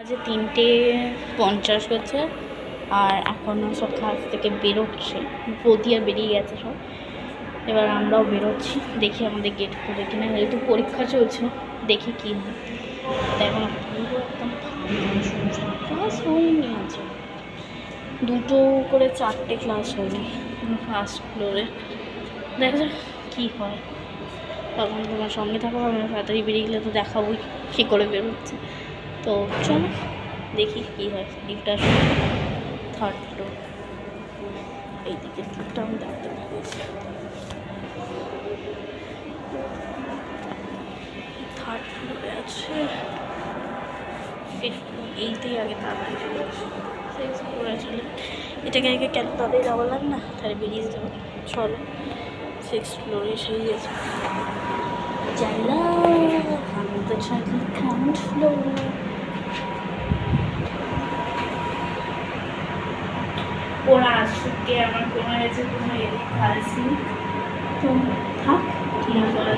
যে 3:50 হচ্ছে আর এখনও সব ক্লাস থেকে বেরোচ্ছে, পতিয়া বেরিয়ে গেছে সব। এবার আমরাও বেরোচ্ছি, দেখি আমাদের গেট খুলে কিনা, যেহেতু পরীক্ষা চলছে দেখি কী হয়। এখন পুরো একদম ক্লাস হয়নি, আছে 2টো করে 4টে ক্লাস হয়নি ফার্স্ট ফ্লোরে। দেখা যাক কী হয়। তখন তোমার সঙ্গে থাকো, আমরা তাড়াতাড়ি বেরিয়ে গেলে তো দেখাবোই কী করে বেরোচ্ছে। তো চলো দেখি কী হয়। লিফট আসবে 3rd ফ্লোর, এইদিকে লিফটটা আমি দেখতে পাবো। 3rd ফ্লোরে আছে, 5th ফ্লোর, এইতেই আগে তাড়াতাড়ি চলে আসে। 6th ফ্লোরে চলে, এটাকে আগে কেন তাদের যাওয়া লাগে না, তাহলে বেরিয়ে যেতে পারে। চলো 6th ফ্লোরে এসেই গেছে। চলো আমি তো থাকি 3rd ফ্লোরে। ওরা আজকে আমার কোনো হয়েছে কোনো এদিক খাইছি তো থাক, কি বলে